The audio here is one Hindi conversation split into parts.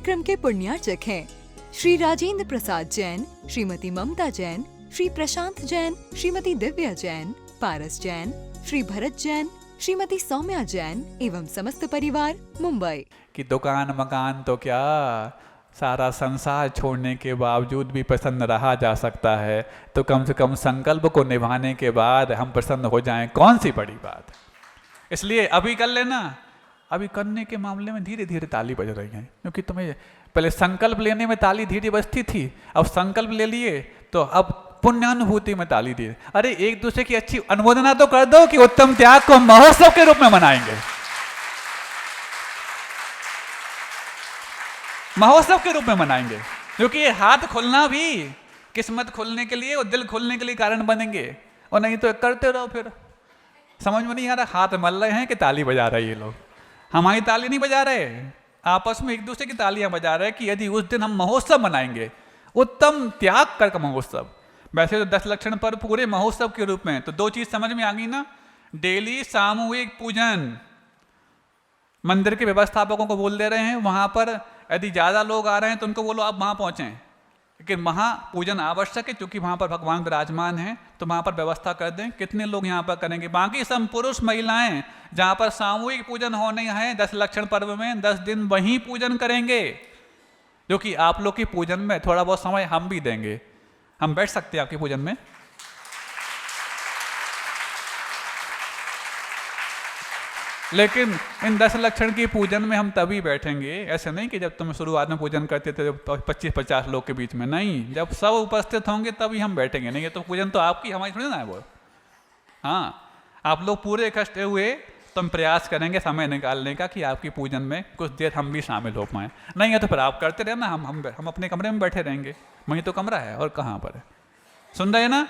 कार्यक्रम के पुण्यार्चक हैं श्री राजेंद्र प्रसाद जैन, श्रीमती ममता जैन, श्री प्रशांत जैन, श्रीमती दिव्या जैन, पारस जैन, श्री भरत जैन, श्रीमती सौम्या जैन एवं समस्त परिवार, मुंबई। कि दुकान मकान तो क्या, सारा संसार छोड़ने के बावजूद भी प्रसन्न रहा जा सकता है, तो कम से कम संकल्प को निभाने के बाद हम प्रसन्न हो जाएं, कौन सी बड़ी बात। इसलिए अभी कर लेना। अभी करने के मामले में धीरे धीरे ताली बज रही है, क्योंकि तुम्हें पहले संकल्प लेने में ताली धीरे बजती थी, अब संकल्प ले लिए तो अब पुण्यानुभूति में ताली दी। अरे एक दूसरे की अच्छी अनुमोदना तो कर दो कि उत्तम त्याग को महोत्सव के रूप में मनाएंगे, महोत्सव के रूप में मनाएंगे, क्योंकि ये हाथ खुलना भी किस्मत खुलने के लिए और दिल खुलने के लिए कारण बनेंगे। और नहीं तो करते रहो, फिर समझ में नहीं आ रहा हाथ मल रहे हैं कि ताली बजा रहे हैं ये लोग। हमारी ताली नहीं बजा रहे, आपस में एक दूसरे की तालियां बजा रहे हैं कि यदि उस दिन हम महोत्सव मनाएंगे, उत्तम त्याग कर महोत्सव। वैसे तो 10 लक्षण पर पूरे महोत्सव के रूप में, तो 2 चीज समझ में आ गई ना। डेली सामूहिक पूजन, मंदिर के व्यवस्थापकों को बोल दे रहे हैं वहां पर यदि ज्यादा लोग आ रहे हैं तो उनको बोलो आप वहां पहुंचें, लेकिन वहां पूजन आवश्यक है क्योंकि वहां पर भगवान विराजमान हैं, तो वहां पर व्यवस्था कर दें। कितने लोग यहाँ पर करेंगे? बाकी सब पुरुष महिलाएं जहां पर सामूहिक पूजन होने हैं 10 लक्षण पर्व में 10 दिन वहीं पूजन करेंगे, क्योंकि आप लोग की पूजन में थोड़ा बहुत समय हम भी देंगे। हम बैठ सकते हैं आपके पूजन में? लेकिन इन 10 लक्षण की पूजन में हम तभी बैठेंगे, ऐसे नहीं कि जब तुम शुरुआत में पूजन करते थे 25-50 लोग के बीच में, नहीं, जब सब उपस्थित होंगे तभी हम बैठेंगे। नहीं, ये तो पूजन तो आपकी, हमारी थोड़ी ना है वो। हाँ, आप लोग पूरे इकट्ठे हुए तो हम प्रयास करेंगे समय निकालने का कि आपकी पूजन में कुछ देर हम भी शामिल हो पाएँ। नहीं है तो फिर आप करते रहना, हम अपने कमरे में बैठे रहेंगे, वहीं तो कमरा है और कहाँ पर है। सुन रहे ना?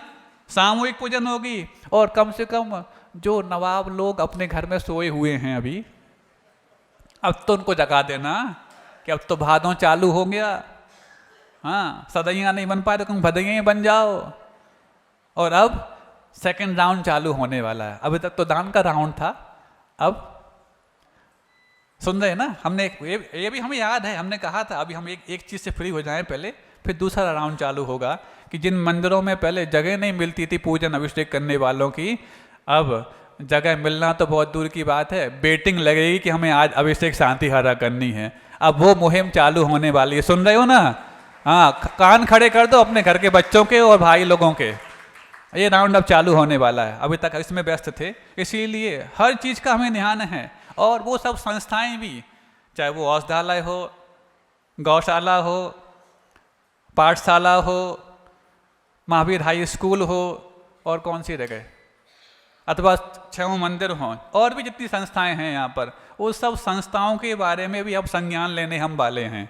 सामूहिक पूजन होगी, और कम से कम जो नवाब लोग अपने घर में सोए हुए हैं अभी, अब तो उनको जगा देना कि अब तो भादों चालू हो गया। हाँ, सदैया नहीं बन पाए तो तुम भदैया बन जाओ। और अब सेकंड राउंड चालू होने वाला है। अभी तक तो दान का राउंड था, अब सुन रहे हैं ना? हमने ये भी हमें याद है, हमने कहा था अभी हम एक चीज से फ्री हो जाएं पहले, फिर दूसरा राउंड चालू होगा कि जिन मंदिरों में पहले जगह नहीं मिलती थी पूजन अभिषेक करने वालों की, अब जगह मिलना तो बहुत दूर की बात है, वेटिंग लगेगी कि हमें आज अभिषेक शांति हरा करनी है। अब वो मुहिम चालू होने वाली है, सुन रहे हो ना? हाँ, कान खड़े कर दो अपने घर के बच्चों के और भाई लोगों के। ये राउंड अब चालू होने वाला है, अभी तक इसमें व्यस्त थे, इसीलिए हर चीज़ का हमें ध्यान है। और वो सब संस्थाएं भी, चाहे वो औषधालय हो, गौशाला हो, पाठशाला हो, महावीर हाई स्कूल हो, और कौन सी जगह, अथवा 6 मंदिर हों, और भी जितनी संस्थाएं हैं यहाँ पर, वो सब संस्थाओं के बारे में भी अब संज्ञान लेने हम वाले हैं।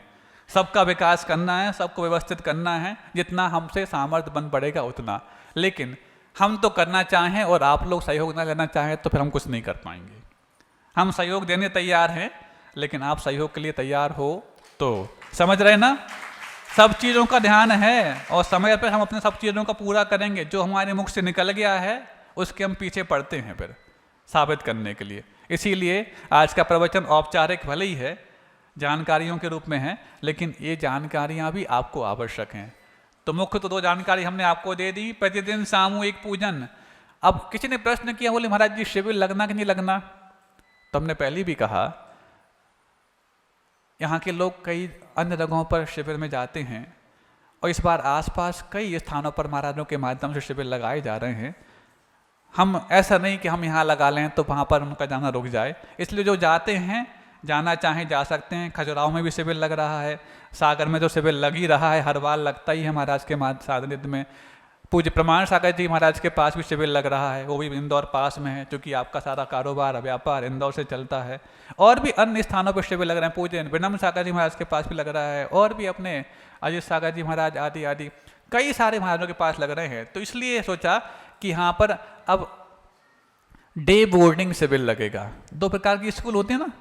सबका विकास करना है, सबको व्यवस्थित करना है, जितना हमसे सामर्थ्य बन पड़ेगा उतना। लेकिन हम तो करना चाहें और आप लोग सहयोग न लेना चाहें तो फिर हम कुछ नहीं कर पाएंगे। हम सहयोग देने तैयार हैं, लेकिन आप सहयोग के लिए तैयार हो तो, समझ रहे ना? सब चीज़ों का ध्यान है और समय पर हम अपने सब चीज़ों का पूरा करेंगे। जो हमारे मुख से निकल गया है उसके हम पीछे पड़ते हैं फिर साबित करने के लिए। इसीलिए आज का प्रवचन औपचारिक भले ही है, जानकारियों के रूप में है, लेकिन ये जानकारियाँ भी आपको आवश्यक हैं। तो मुख्य तो 2 जानकारी हमने आपको दे दी, प्रतिदिन सामूहिक पूजन। अब किसी ने प्रश्न किया, बोले महाराज जी शिविर लगना कि नहीं लगना? तो हमने पहले भी कहा, यहाँ के लोग कई अन्य जगहों पर शिविर में जाते हैं, और इस बार आसपास कई स्थानों पर महाराजों के माध्यम से शिविर लगाए जा रहे हैं। हम ऐसा नहीं कि हम यहाँ लगा लें तो वहाँ पर उनका जाना रुक जाए, इसलिए जो जाते हैं, जाना चाहें जा सकते हैं। खजुराहो में भी शिविर लग रहा है, सागर में तो शिविर लग ही रहा है, हर बार लगता ही है महाराज के सानिध्य में। पूज्य प्रमाण सागर जी महाराज के पास भी शिविर लग रहा है, वो भी इंदौर पास में है, क्योंकि आपका सारा कारोबार व्यापार इंदौर से चलता है। और भी अन्य स्थानों पर शिविर लग रहे हैं, पूज्य विनम्र सागर जी महाराज के पास भी लग रहा है, और भी अपने अजित सागर जी महाराज आदि आदि कई सारे महाराजों के पास लग रहे हैं। तो इसलिए सोचा कि यहाँ पर अब डे बोर्डिंग शिविर लगेगा। 2 प्रकार के स्कूल होते हैं ना,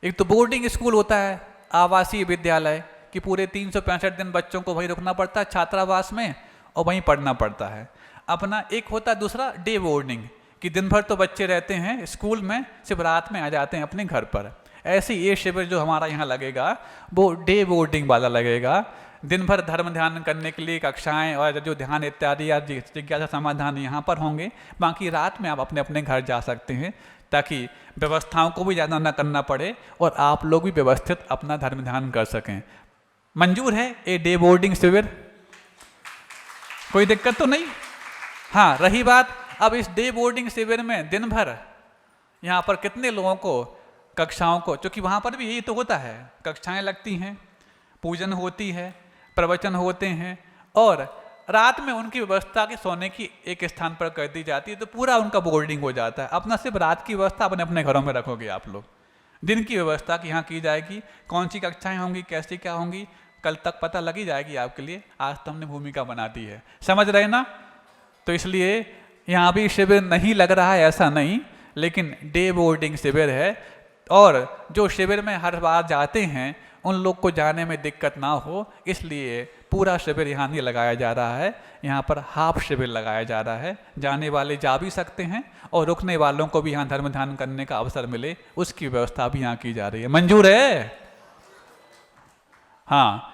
एक तो बोर्डिंग स्कूल होता है, आवासीय विद्यालय, कि पूरे 365 दिन बच्चों को वहीं रुकना पड़ता है छात्रावास में और वहीं पढ़ना पड़ता है अपना। एक होता है दूसरा डे बोर्डिंग, कि दिन भर तो बच्चे रहते हैं स्कूल में, सिर्फ रात में आ जाते हैं अपने घर पर। ऐसे ये शिविर जो हमारा यहाँ लगेगा वो डे बोर्डिंग वाला लगेगा। दिन भर धर्म ध्यान करने के लिए कक्षाएं और जो ध्यान इत्यादि या जिज्ञासा समाधान यहाँ पर होंगे, बाकी रात में आप अपने अपने घर जा सकते हैं, ताकि व्यवस्थाओं को भी ज़्यादा न करना पड़े और आप लोग भी व्यवस्थित अपना धर्म ध्यान कर सकें। मंजूर है ये डे बोर्डिंग शिविर? कोई दिक्कत तो नहीं? हाँ, रही बात अब इस डे बोर्डिंग शिविर में दिन भर यहाँ पर कितने लोगों को कक्षाओं को, क्योंकि वहाँ पर भी यही तो होता है, कक्षाएं लगती हैं, पूजन होती है, प्रवचन होते हैं और रात में उनकी व्यवस्था के सोने की एक स्थान पर कर दी जाती है, तो पूरा उनका बोर्डिंग हो जाता है। अपना सिर्फ रात की व्यवस्था अपने अपने घरों में रखोगे आप लोग, दिन की व्यवस्था की यहाँ की जाएगी, कौन सी कक्षाएं होंगी, कैसी क्या होंगी, कल तक पता लगी जाएगी आपके लिए। आज तो हमने भूमिका बना दी है, समझ रहे ना? तो इसलिए यहाँ भी शिविर नहीं लग रहा है ऐसा नहीं, लेकिन डे बोर्डिंग शिविर है। और जो शिविर में हर बार जाते हैं उन लोग को जाने में दिक्कत ना हो, इसलिए पूरा शिविर यहाँ नहीं लगाया जा रहा है, यहाँ पर हाफ शिविर लगाया जा रहा है। जाने वाले जा भी सकते हैं और रुकने वालों को भी यहाँ धर्म ध्यान करने का अवसर मिले, उसकी व्यवस्था भी यहाँ की जा रही है। मंजूर है? हाँ,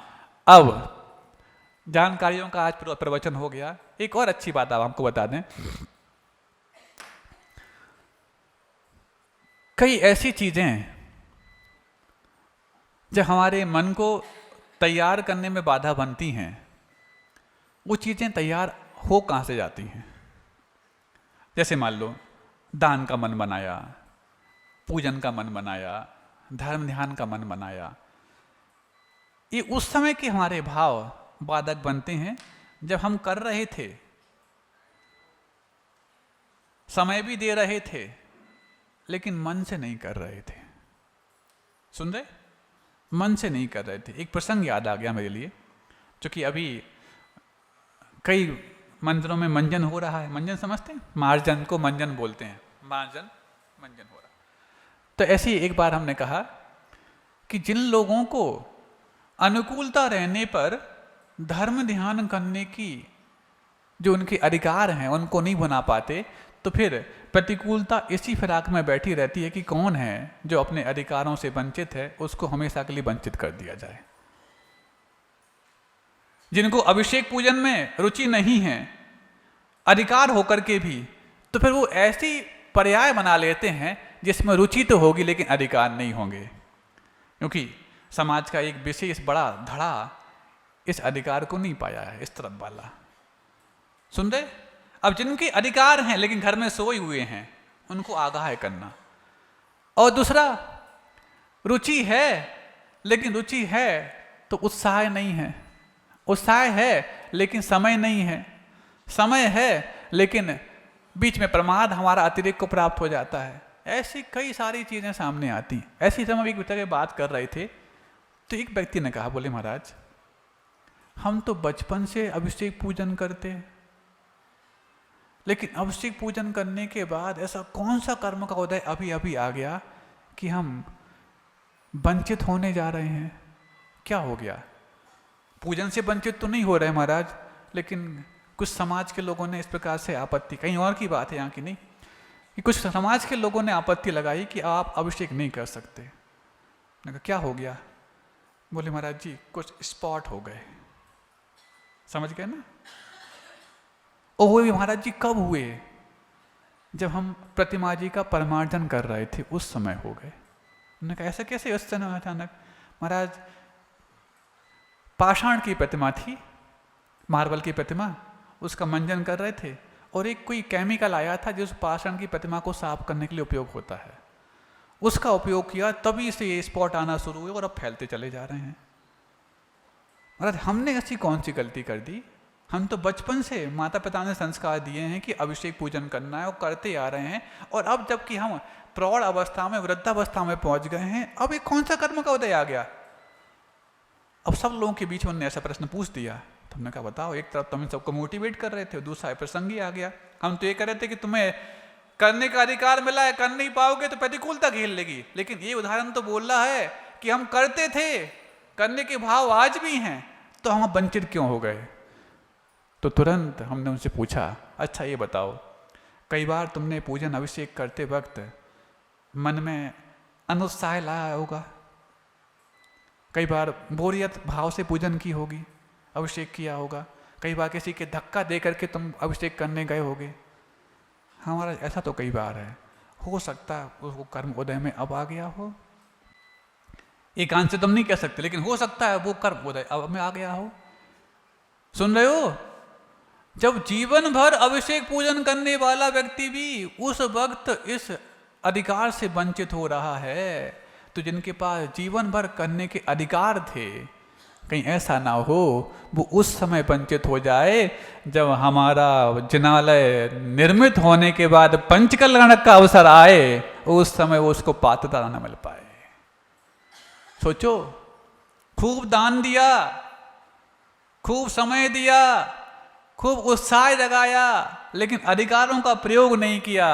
अब जानकारियों का आज प्रवचन हो गया। एक और अच्छी बात आप हमको बता दें, कई ऐसी चीजें जब हमारे मन को तैयार करने में बाधा बनती हैं, वो चीजें तैयार हो कहाँ से जाती हैं? जैसे मान लो दान का मन बनाया, पूजन का मन बनाया, धर्म ध्यान का मन बनाया, ये उस समय के हमारे भाव बाधक बनते हैं जब हम कर रहे थे, समय भी दे रहे थे, लेकिन मन से नहीं कर रहे थे। सुन रहे? मन से नहीं कर रहे थे। एक प्रसंग याद आ गया मेरे लिए, क्योंकि अभी कई मंदिरों में मंजन हो रहा है। मंजन समझते हैं? मार्जन को मंजन बोलते हैं, मार्जन मंजन हो रहा। तो ऐसे ही एक बार हमने कहा कि जिन लोगों को अनुकूलता रहने पर धर्म ध्यान करने की जो उनके अधिकार हैं उनको नहीं बना पाते, तो फिर प्रतिकूलता इसी फिराक में बैठी रहती है कि कौन है जो अपने अधिकारों से वंचित है, उसको हमेशा के लिए वंचित कर दिया जाए। जिनको अभिषेक पूजन में रुचि नहीं है, अधिकार होकर के भी, तो फिर वो ऐसी पर्याय बना लेते हैं जिसमें रुचि तो होगी लेकिन अधिकार नहीं होंगे, क्योंकि समाज का एक विशेष बड़ा धड़ा इस अधिकार को नहीं पाया है, इस तरफ वाला। सुन रहे? अब जिनके अधिकार हैं लेकिन घर में सोए हुए हैं, उनको आगाह करना। और दूसरा, रुचि है लेकिन रुचि है तो उत्साह नहीं है, उत्साह है लेकिन समय नहीं है, समय है लेकिन बीच में प्रमाद हमारा अतिरिक्त को प्राप्त हो जाता है। ऐसी कई सारी चीजें सामने आती हैं। ऐसी समय एक व्यक्ति बात कर रहे थे, तो एक व्यक्ति ने कहा, बोले महाराज हम तो बचपन से अभिषेक पूजन करते हैं, लेकिन अभिषेक पूजन करने के बाद ऐसा कौन सा कर्म का उदय अभी अभी आ गया कि हम वंचित होने जा रहे हैं? क्या हो गया? पूजन से वंचित तो नहीं हो रहे महाराज, लेकिन कुछ समाज के लोगों ने इस प्रकार से आपत्ति, कहीं और की बात है यहाँ की नहीं, कि कुछ समाज के लोगों ने आपत्ति लगाई कि आप अभिषेक नहीं कर सकते। मैंने कहा क्या हो गया? बोले महाराज जी कुछ स्पॉट हो गए। समझ गए ना? और वो महाराज जी कब हुए? जब हम प्रतिमा जी का परमार्जन कर रहे थे उस समय हो गए। उन्होंने कहा ऐसा कैसे उस समय अचानक? महाराज पाषाण की प्रतिमा थी, मार्बल की प्रतिमा, उसका मंजन कर रहे थे और एक कोई केमिकल आया था जो उस पाषाण की प्रतिमा को साफ करने के लिए उपयोग होता है, उसका उपयोग किया, तभी से ये स्पॉट आना शुरू हुए और अब फैलते चले जा रहे हैं। महाराज हमने ऐसी कौन सी गलती कर दी? हम तो बचपन से माता पिता ने संस्कार दिए हैं कि अभिषेक पूजन करना है और करते आ रहे हैं, और अब जबकि हम प्रौढ़ अवस्था में, वृद्धावस्था में पहुंच गए हैं, अब एक कौन सा कर्म का उदय आ गया? अब सब लोगों के बीच में उन्होंने ऐसा प्रश्न पूछ दिया। तो हमने कहा बताओ, एक तरफ तुम सबको मोटिवेट कर रहे थे, दूसरा प्रसंग ही आ गया। हम तो ये कह रहे थे कि तुम्हें करने का अधिकार मिला है, कर नहीं पाओगे तो प्रतिकूलता घेर लेगी, लेकिन ये उदाहरण तो बोल रहा है कि हम करते थे, करने के भाव आज भी हैं, तो हम वंचित क्यों हो गए? तो तुरंत हमने उनसे पूछा, अच्छा ये बताओ, कई बार तुमने पूजन अभिषेक करते वक्त मन में अनुत्साह लाया होगा, कई बार बोरियत भाव से पूजन की होगी, अभिषेक किया होगा, कई बार किसी के धक्का दे करके तुम अभिषेक करने गए होगे। हमारा ऐसा तो कई बार है, हो सकता है उसको कर्म उदय में अब आ गया हो, एकांत से तुम नहीं कह सकते, लेकिन हो सकता है वो कर्म उदय अब में आ गया हो। सुन रहे हो? जब जीवन भर अभिषेक पूजन करने वाला व्यक्ति भी उस वक्त इस अधिकार से वंचित हो रहा है, तो जिनके पास जीवन भर करने के अधिकार थे, कहीं ऐसा ना हो वो उस समय वंचित हो जाए जब हमारा जिनालय निर्मित होने के बाद पंचकल्याणक का अवसर आए, उस समय वो उसको पात्रता न मिल पाए। सोचो, खूब दान दिया, खूब समय दिया, खूब उत्साह जगाया, लेकिन अधिकारों का प्रयोग नहीं किया,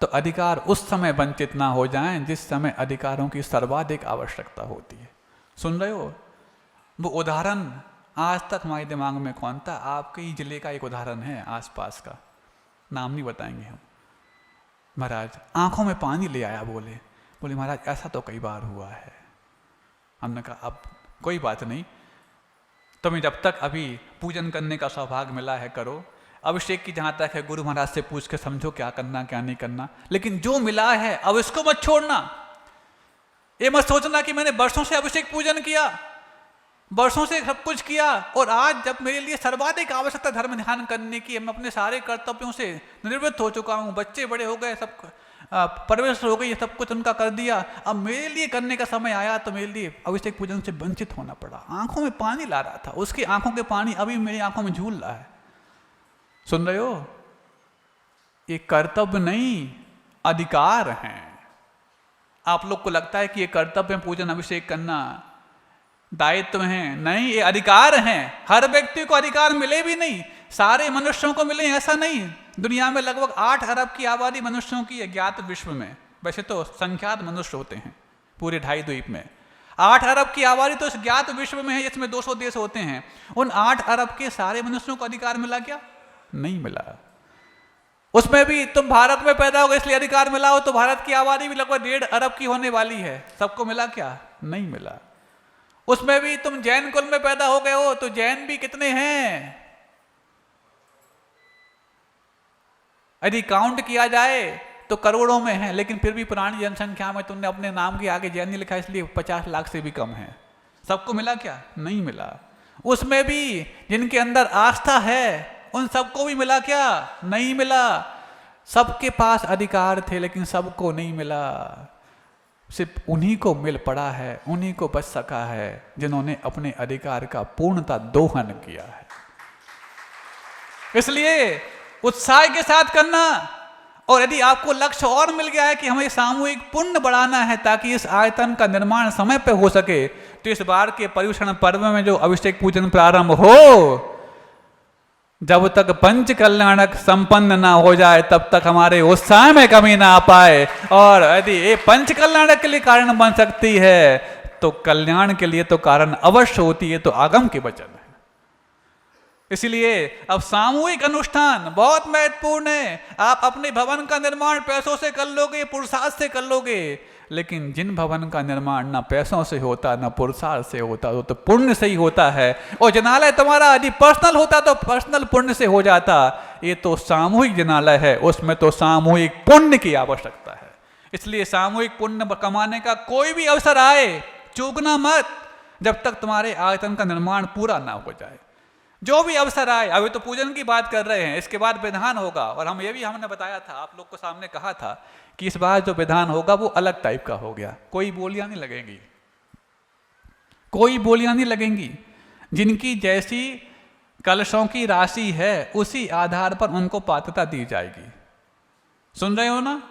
तो अधिकार उस समय वंचित ना हो जाएं जिस समय अधिकारों की सर्वाधिक आवश्यकता होती है। सुन रहे हो? वो उदाहरण आज तक हमारे दिमाग में कौन था? आपके ही जिले का एक उदाहरण है, आसपास का, नाम नहीं बताएंगे हम। महाराज आंखों में पानी ले आया, बोले महाराज ऐसा तो कई बार हुआ है। हमने कहा अब कोई बात नहीं, तुम्हें जब तक अभी पूजन करने का सौभाग्य मिला है करो, अभिषेक की जहाँ तक है गुरु महाराज से पूछ के समझो क्या करना क्या नहीं करना, लेकिन जो मिला है अब इसको मत छोड़ना। ये मत सोचना कि मैंने वर्षों से अभिषेक पूजन किया, वर्षों से सब कुछ किया, और आज जब मेरे लिए सर्वाधिक आवश्यकता धर्म ध्यान करने की, मैं अपने सारे कर्तव्यों से निवृत्त हो चुका हूँ, बच्चे बड़े हो गए, सब परवरिश हो गई, सब कुछ उनका कर दिया, अब मेरे लिए करने का समय आया तो मेरे लिए अभिषेक पूजन से वंचित होना पड़ा। आंखों में पानी ला रहा था, उसकी आंखों के पानी अभी मेरी आंखों में झूल रहा है। सुन रहे हो? ये कर्तव्य नहीं, अधिकार हैं। आप लोग को लगता है कि ये कर्तव्य है पूजन अभिषेक करना, दायित्व हैं, नहीं, ये अधिकार हैं। हर व्यक्ति को अधिकार मिले भी नहीं, सारे मनुष्यों को मिले ऐसा नहीं। दुनिया में लगभग 8 अरब की आबादी मनुष्यों की है ज्ञात विश्व में, वैसे तो संख्यात मनुष्य होते हैं पूरे 2.5 द्वीप में। 8 अरब की आबादी तो इस ज्ञात विश्व में है, इसमें 200 देश होते हैं। उन 8 अरब के सारे मनुष्यों को अधिकार मिला क्या? नहीं मिला। उसमें भी तुम भारत में पैदा हो गए इसलिए अधिकार मिला हो, तो भारत की आबादी भी लगभग 1.5 अरब की होने वाली है, सबको मिला क्या? नहीं मिला। उसमें भी तुम जैन कुल में पैदा हो गए हो, तो जैन भी कितने हैं? यदि काउंट किया जाए तो करोड़ों में है, लेकिन फिर भी पुरानी जनसंख्या में तुमने अपने नाम के आगे जैन नहीं लिखा, इसलिए 50 लाख से भी कम है। सबको मिला क्या? नहीं मिला। उसमें भी जिनके अंदर आस्था है उन सबको भी मिला क्या? नहीं मिला। सबके पास अधिकार थे लेकिन सबको नहीं मिला, सिर्फ उन्हीं को मिल पड़ा है, उन्हीं को बच सका है जिन्होंने अपने अधिकार का पूर्णता दोहन किया है। इसलिए उत्साह के साथ करना, और यदि आपको लक्ष्य और मिल गया है कि हमें सामूहिक पुण्य बढ़ाना है ताकि इस आयतन का निर्माण समय पर हो सके, तो इस बार के पर्युषण पर्व में जो अभिषेक पूजन प्रारंभ हो, जब तक पंच कल्याणक संपन्न ना हो जाए तब तक हमारे उत्साह में कमी ना आ पाए। और यदि ये पंच कल्याणक के लिए कारण बन सकती है तो कल्याण के लिए तो कारण अवश्य होती है, तो आगम के वचन है। इसलिए अब सामूहिक अनुष्ठान बहुत महत्वपूर्ण है। आप अपने भवन का निर्माण पैसों से कर लोगे, पुरुषार्थ से कर लोगे, लेकिन जिन भवन का निर्माण ना पैसों से होता ना पुरुषार्थ से होता, वो तो पुण्य से ही होता है। और जनालय तुम्हारा यदि पर्सनल होता तो पर्सनल पुण्य से हो जाता। ये तो सामूहिक जनालय है, उसमें तो सामूहिक पुण्य की आवश्यकता है। इसलिए सामूहिक पुण्य कमाने का कोई भी अवसर आए चूकना मत, जब तक तुम्हारे आयतन का निर्माण पूरा ना हो जाए। जो भी अवसर आए, अभी तो पूजन की बात कर रहे हैं, इसके बाद विधान होगा। और हम ये भी हमने बताया था, आप लोग को सामने कहा था कि इस बार जो विधान होगा वो अलग टाइप का हो गया। कोई बोलियां नहीं लगेंगी, कोई बोलियां नहीं लगेंगी। जिनकी जैसी कलशों की राशि है उसी आधार पर उनको पात्रता दी जाएगी। सुन रहे हो ना?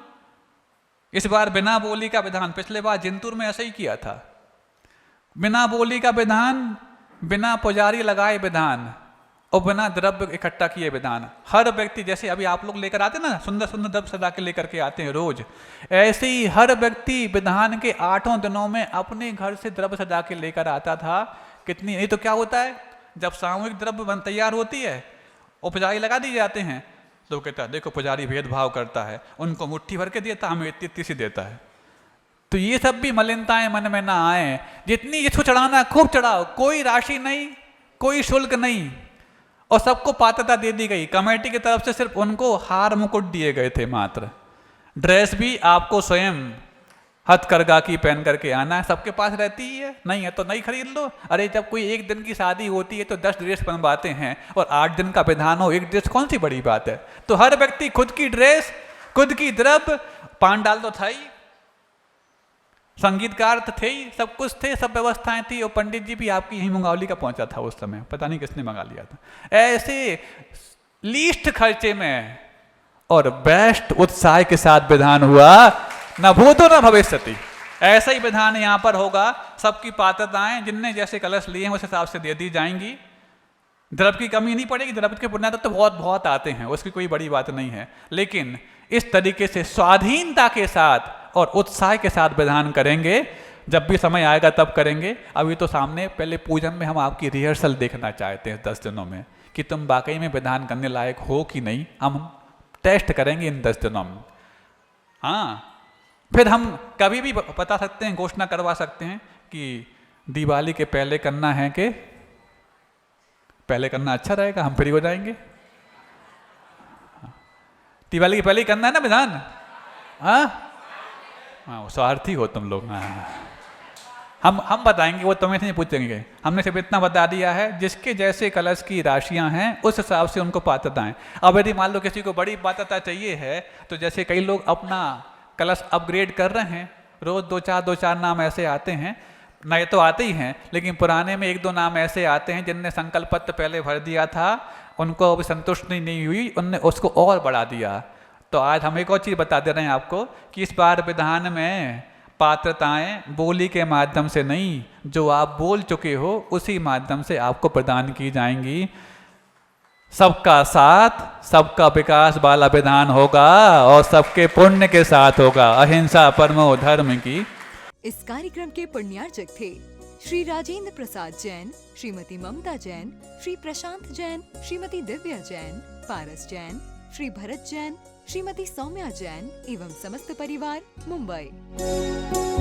इस बार बिना बोली का विधान, पिछले बार जिंतूर में ऐसा ही किया था। बिना बोली का विधान, बिना पुजारी लगाए विधान, और बिना द्रव्य इकट्ठा किए विधान। हर व्यक्ति, जैसे अभी आप लोग लेकर आते ना सुंदर सुंदर द्रव्य सजा के लेकर के आते हैं रोज, ऐसे ही हर व्यक्ति विधान के 8 दिनों में अपने घर से द्रव्य सजा के लेकर आता था। कितनी नहीं तो क्या होता है, जब सामूहिक द्रव्य तैयार होती है और पुजारी लगा दिए जाते हैं तो कहता है देखो पुजारी भेदभाव करता है, उनको मुट्ठी भर के देता, हमें इतनी सी देता है। तो ये सब भी मलिनताएं मन में ना आए। जितनी जिसको चढ़ाना खूब चढ़ाओ, कोई राशि नहीं, कोई शुल्क नहीं, और सबको पात्रता दे दी गई। कमेटी की तरफ से सिर्फ उनको हार मुकुट दिए गए थे मात्र। ड्रेस भी आपको स्वयं हथकरघा की पहन करके आना है। सबके पास रहती ही है, नहीं है तो नहीं खरीद लो। अरे जब कोई एक दिन की शादी होती है तो 10 ड्रेस बनवाते हैं, और 8 दिन का विधान हो, एक ड्रेस कौन सी बड़ी बात है। तो हर व्यक्ति खुद की ड्रेस, खुद की द्रव्य, पांडाल तो था ही, संगीतकार तो थे ही, सब कुछ थे, सब व्यवस्थाएं थी। और पंडित जी भी आपकी यही मुंगावली का पहुंचा था उस समय, पता नहीं किसने मंगा लिया था। ऐसे लीस्ट खर्चे में और बेस्ट उत्साह के साथ विधान हुआ, न भूतो न भविष्यति। ऐसा ही विधान यहाँ पर होगा। सबकी पात्रताएं जिनने जैसे कलश लिए हैं उस हिसाब से दे दी जाएंगी। द्रव्य की कमी नहीं पड़ेगी, द्रव्य के पुण्य तो बहुत बहुत आते हैं, उसकी कोई बड़ी बात नहीं है। लेकिन इस तरीके से स्वाधीनता के साथ और उत्साह के साथ विधान करेंगे। जब भी समय आएगा तब करेंगे। अभी तो सामने पहले पूजन में हम आपकी रिहर्सल देखना चाहते हैं 10 दिनों में, कि तुम वाकई में विधान करने लायक हो कि नहीं। हम टेस्ट करेंगे इन 10 दिनों में। हाँ, फिर हम कभी भी बता सकते हैं, घोषणा करवा सकते हैं कि दिवाली के पहले करना है कि पहले करना अच्छा रहेगा, हम फ्री हो जाएंगे। दिवाली के पहले ही करना है ना विधान। हाँ, स्वार्थी हो तुम लोग। हम बताएंगे, वो तुम्हें नहीं पूछेंगे। हमने सिर्फ इतना बता दिया है, जिसके जैसे कलश की राशियां हैं उस हिसाब से उनको पात्रताएं। अब यदि मान लो किसी को बड़ी पात्रता चाहिए है, तो जैसे कई लोग अपना कलश अपग्रेड कर रहे हैं, रोज 2-4 नाम ऐसे आते हैं। नए तो आते ही हैं, लेकिन पुराने में 1-2 नाम ऐसे आते हैं जिनने संकल्प पत्र पहले भर दिया था, उनको अभी संतुष्टि नहीं हुई, उनने उसको और बढ़ा दिया। तो आज हम एक और चीज़ बता दे रहे हैं आपको कि इस बार विधान में पात्रताएं बोली के माध्यम से नहीं, जो आप बोल चुके हो उसी माध्यम से आपको प्रदान की जाएंगी। सबका साथ, सबका विकास वाला विधान होगा और सबके पुण्य के साथ होगा। अहिंसा परमो धर्म की। इस कार्यक्रम के पुण्यार्चक थे श्री राजेंद्र प्रसाद जैन, श्रीमती ममता जैन, श्री प्रशांत जैन, श्रीमती दिव्या जैन, पारस जैन, श्री भरत जैन, श्रीमती सौम्या जैन एवं समस्त परिवार, मुंबई।